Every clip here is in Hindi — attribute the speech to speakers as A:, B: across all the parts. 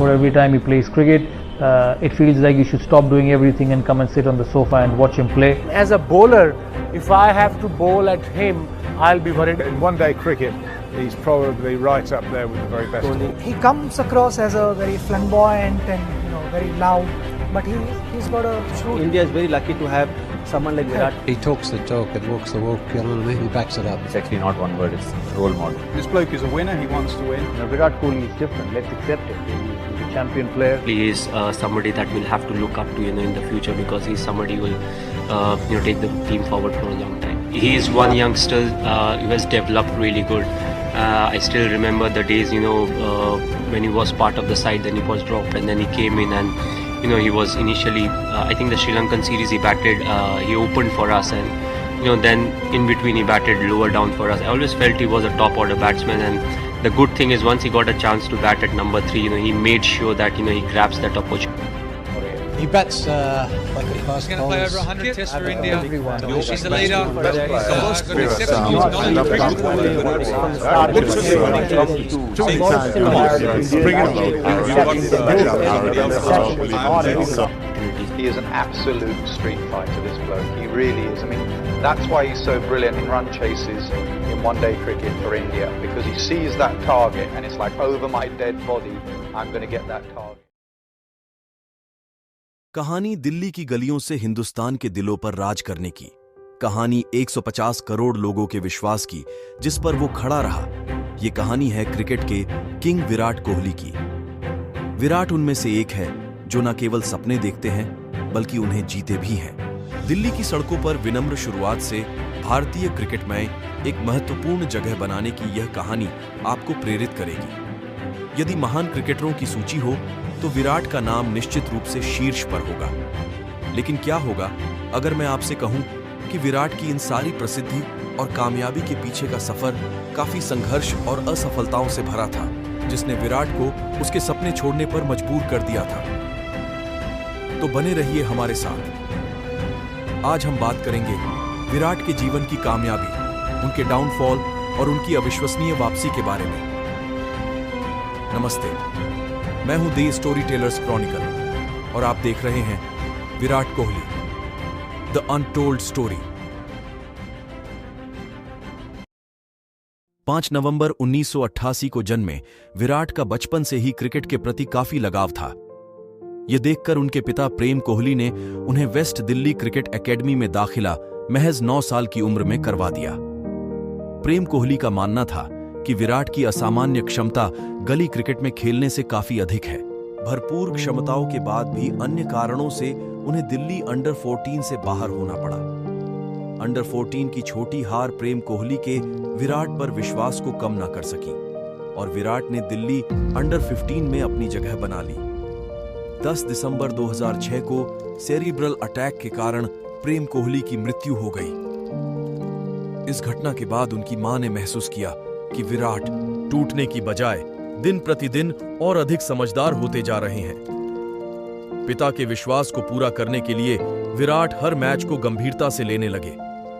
A: for every time he plays cricket. It feels like you should stop doing everything and come and sit on the sofa and watch him play.
B: As a bowler, if I have to bowl at him, I'll be worried.
C: In one-day cricket, he's probably right up there with the very best.
D: He comes across as a very flamboyant and very loud, but he's got a shrewd.
E: India is very lucky to have someone like Virat.
F: He talks the talk and walks the walk, you know what I mean? He backs it up.
G: It's actually not one word, it's role model.
C: This bloke is a winner, he wants to win.
A: Virat Kohli is different, let's accept it. He's a champion player.
H: He is somebody that we'll have to look up to in the future, because he's somebody who will take the team forward for a long time. He is one youngster who has developed really good. I still remember the days, when he was part of the side, then he was dropped, and then he came in and he was initially, I think the Sri Lankan series he batted, he opened for us, and then in between he batted lower down for us. I always felt he was a top order batsman, and the good thing is once he got a chance to bat at number 3, he made sure that he grabs that opportunity.
F: He bats like a fast
I: He's going to play over 100 tests for India. He's the leader.
J: He is an absolute street fighter, this bloke. He really is. I mean, that's why he's so brilliant in run chases in one-day cricket for India, because he sees that target and it's like, over my dead body, I'm going to get that target.
K: कहानी दिल्ली की गलियों से हिंदुस्तान के दिलों पर राज करने की, कहानी 150 करोड़ लोगों के विश्वास की जिस पर वो खड़ा रहा। ये कहानी है क्रिकेट के किंग विराट कोहली की। विराट उनमें से एक है जो न केवल सपने देखते हैं बल्कि उन्हें जीते भी हैं। दिल्ली की सड़कों पर विनम्र शुरुआत से भारतीय क्रिकेट में एक महत्वपूर्ण जगह बनाने की यह कहानी आपको प्रेरित करेगी। यदि महान क्रिकेटरों की सूची हो तो विराट का नाम निश्चित रूप से शीर्ष पर होगा। लेकिन क्या होगा अगर मैं आपसे कहूं कि विराट की इन सारी प्रसिद्धि और कामयाबी के पीछे का सफर काफी संघर्ष और असफलताओं से भरा था, जिसने विराट को उसके सपने छोड़ने पर मजबूर कर दिया था। तो बने रहिए हमारे साथ। आज हम बात करेंगे विराट के जीवन की कामयाबी, उनके डाउनफॉल और उनकी अविश्वसनीय वापसी के बारे में। नमस्ते, मैं हूं द स्टोरी टेलर्स क्रॉनिकल और आप देख रहे हैं Virat Kohli, the untold story. 5 नवंबर 1988 को जन्मे विराट का बचपन से ही क्रिकेट के प्रति काफी लगाव था। यह देखकर उनके पिता प्रेम कोहली ने उन्हें वेस्ट दिल्ली क्रिकेट एकेडमी में दाखिला महज 9 साल की उम्र में करवा दिया। प्रेम कोहली का मानना था कि विराट की असामान्य क्षमता गली क्रिकेट में खेलने से काफी अधिक है। भरपूर क्षमताओं के बाद भी अन्य कारणों से उन्हें दिल्ली अंडर 14 से बाहर होना पड़ा। अंडर 14 की छोटी हार प्रेम कोहली के विराट पर विश्वास को कम ना कर सकी और विराट ने दिल्ली अंडर 15 में अपनी जगह बना ली। 10 दिसंबर 2006 को सेरिब्रल अटैक के कारण प्रेम कोहली की मृत्यु हो गई। इस घटना के बाद उनकी मां ने महसूस किया कि विराट टूटने की बजाय दिन प्रतिदिन और अधिक समझदार होते जा रहे हैं। पिता के विश्वास को पूरा करने के लिए विराट हर मैच को गंभीरता से लेने लगे।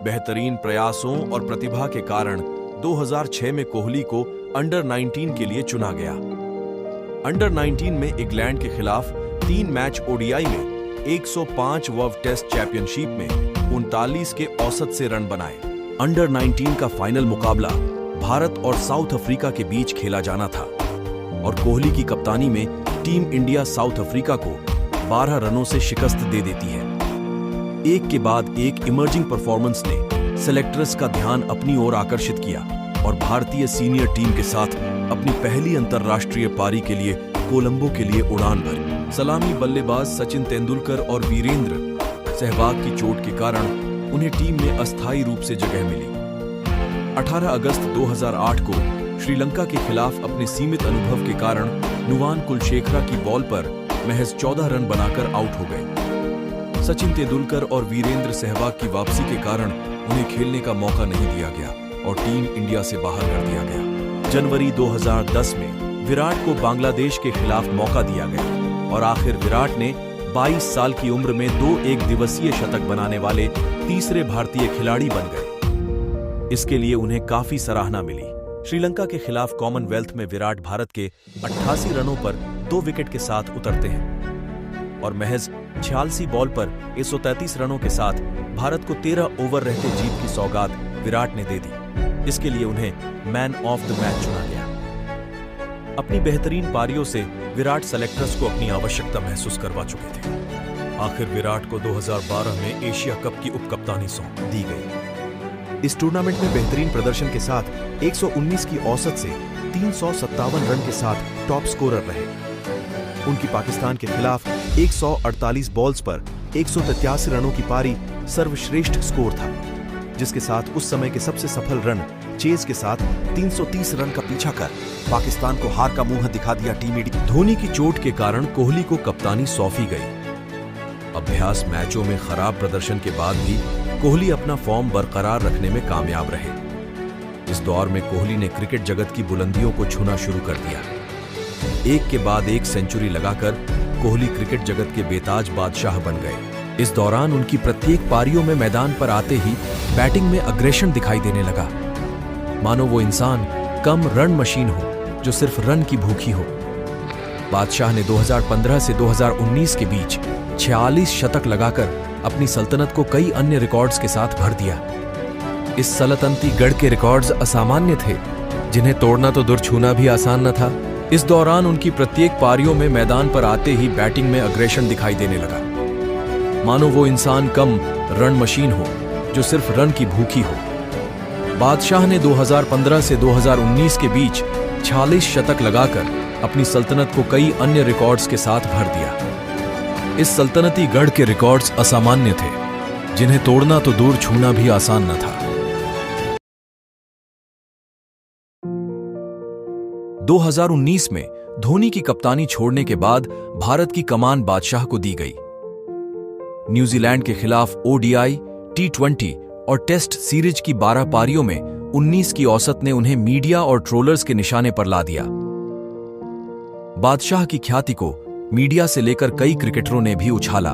K: बेहतरीन प्रयासों और प्रतिभा के कारण 2006 में कोहली को अंडर 19 के लिए चुना गया। अंडर 19 में इंग्लैंड के खिलाफ 3 मैच ओडीआई में 105 वर्ल्ड टेस्ट चैंपियनशिप में 39 के औसत से रन बनाए। अंडर 19 का फाइनल मुकाबला भारत और साउथ अफ्रीका के बीच खेला जाना था और कोहली की कप्तानी में टीम इंडिया साउथ अफ्रीका को 12 रनों से शिकस्त दे देती है। एक के बाद एक इमर्जिंग परफॉर्मेंस ने सेलेक्टर्स का ध्यान अपनी ओर आकर्षित किया और भारतीय सीनियर टीम के साथ अपनी पहली अंतर्राष्ट्रीय पारी के लिए कोलंबो के लिए उड़ान भरी। सलामी बल्लेबाज सचिन तेंदुलकर और वीरेंद्र सहवाग की चोट के कारण उन्हें टीम में अस्थायी रूप से जगह मिली। 18 अगस्त 2008 को श्रीलंका के खिलाफ अपने सीमित अनुभव के कारण नुवान कुलशेखरा की बॉल पर महज 14 रन बनाकर आउट हो गए। सचिन तेंदुलकर और वीरेंद्र सहवाग की वापसी के कारण उन्हें खेलने का मौका नहीं दिया गया और टीम इंडिया से बाहर कर दिया गया। जनवरी 2010 में विराट को बांग्लादेश के खिलाफ मौका दिया गया और आखिर विराट ने 22 साल की उम्र में 2 एक दिवसीय शतक बनाने वाले तीसरे भारतीय खिलाड़ी बन गए। इसके लिए उन्हें काफी सराहना मिली। श्रीलंका के खिलाफ कॉमनवेल्थ में विराट भारत के 88 रनों पर 2 विकेट के साथ उतरते हैं और महज 86 बॉल पर 133 रनों के साथ भारत को 13 ओवर रहते जीत की सौगात विराट ने दे दी। इसके लिए उन्हें मैन ऑफ द मैच चुना गया। अपनी बेहतरीन पारियों से विराट सेलेक्टर्स को अपनी आवश्यकता महसूस करवा चुके थे। आखिर विराट को 2012 में एशिया कप की उपकप्तानी सौंप दी गई। इस टूर्नामेंट में बेहतरीन प्रदर्शन के साथ 119 की औसत से 357 रन के साथ टॉप स्कोरर रहे। उनकी पाकिस्तान के खिलाफ 148 बॉल्स पर 183 रनों की पारी सर्वश्रेष्ठ स्कोर था, जिसके साथ उस समय के सबसे सफल रन चेज के साथ 330 रन का पीछा कर पाकिस्तान को हार का मुंह दिखा दिया टीम इंडिया। धोनी की चोट के कारण कोहली को कप्तानी सौंपी गई। अभ्यास मैचों में खराब प्रदर्शन के बाद भी कोहली अपना फॉर्म बरकरार रखने में कामयाब रहे। इस दौर में कोहली ने क्रिकेट जगत की बुलंदियों को छूना शुरू कर दिया। एक के बाद एक सेंचुरी लगाकर कोहली क्रिकेट जगत के बेताज बादशाह बन गए। इस दौरान उनकी प्रत्येक पारियों में मैदान पर आते ही बैटिंग में अग्रेशन दिखाई देने लगा, मानो वो इंसान कम रन मशीन हो जो सिर्फ रन की भूखी हो। बादशाह ने 2015 से 2019 के बीच 46 शतक लगाकर अपनी सल्तनत को कई अन्य रिकॉर्ड्स के साथ भर दिया। इस सल्तनती गढ़ के रिकॉर्ड्स असामान्य थे, जिन्हें तोड़ना तो दूर छूना भी आसान न था। इस दौरान उनकी प्रत्येक पारियों में मैदान पर आते ही बैटिंग में अग्रेशन दिखाई देने लगा, मानो वो इंसान कम रन मशीन हो जो सिर्फ रन की भूखी हो। बादशाह ने 2015 से 2019 के बीच 46 शतक लगाकर अपनी सल्तनत को कई अन्य रिकॉर्ड्स के साथ भर दिया। इस सल्तनती गढ़ के रिकॉर्ड्स असामान्य थे, जिन्हें तोड़ना तो दूर छूना भी आसान न था। 2019 में धोनी की कप्तानी छोड़ने के बाद भारत की कमान बादशाह को दी गई। न्यूजीलैंड के खिलाफ ओडीआई, T20 और टेस्ट सीरीज की 12 पारियों में 19 की औसत ने उन्हें मीडिया और ट्रोलर्स के निशाने पर ला दिया। बादशाह की ख्याति को मीडिया से लेकर कई क्रिकेटरों ने भी उछाला।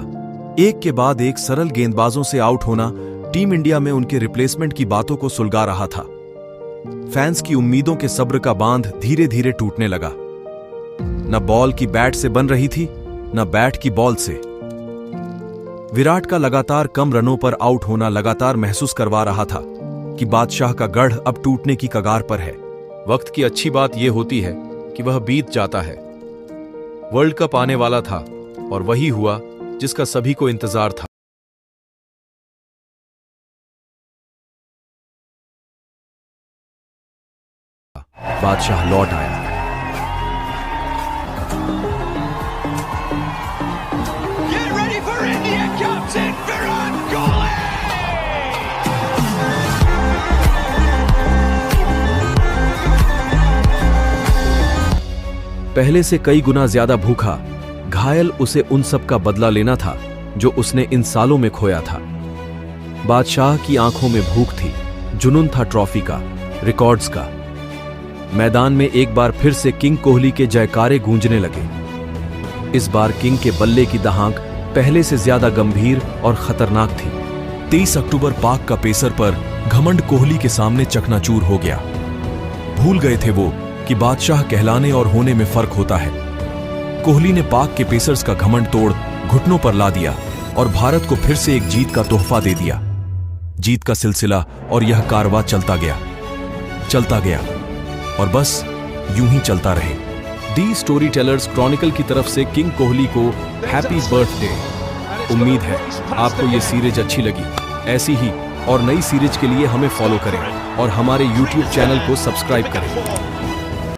K: एक के बाद एक सरल गेंदबाजों से आउट होना टीम इंडिया में उनके रिप्लेसमेंट की बातों को सुलगा रहा था। फैंस की उम्मीदों के सब्र का बांध धीरे धीरे टूटने लगा। न बॉल की बैट से बन रही थी, न बैट की बॉल से। विराट का लगातार कम रनों पर आउट होना लगातार महसूस करवा रहा था कि बादशाह का गढ़ अब टूटने की कगार पर है। वक्त की अच्छी बात यह होती है कि वह बीत जाता है। वर्ल्ड कप आने वाला था और वही हुआ जिसका सभी को इंतजार था। बादशाह लौट आया।
I: Get ready for India, Captain Virat Kohli!
K: पहले से कई गुना ज्यादा भूखा, घायल उसे उन सब का बदला लेना था जो उसने इन सालों में खोया था। बादशाह की आंखों में भूख थी, जुनून था ट्रॉफी का, रिकॉर्ड्स का। मैदान में एक बार फिर से किंग कोहली के जयकारे गूंजने लगे। इस बार किंग के बल्ले की दहाक पहले से ज्यादा गंभीर और खतरनाक थी। 23 अक्टूबर पाक का पेसर पर घमंड कोहली के सामने चकनाचूर हो गया। भूल गए थे वो कि बादशाह कहलाने और होने में फर्क होता है। कोहली ने पाक के पेसर्स का घमंड तोड़ घुटनों पर ला दिया और भारत को फिर से एक जीत का तोहफा दे दिया। जीत का सिलसिला और यह कारवां चलता गया और बस यूं ही चलता रहे। दी स्टोरी टेलर्स क्रॉनिकल की तरफ से किंग कोहली को हैप्पी बर्थडे। उम्मीद है आपको ये सीरीज अच्छी लगी। ऐसी ही और नई सीरीज के लिए हमें फॉलो करें और हमारे YouTube चैनल को सब्सक्राइब करें।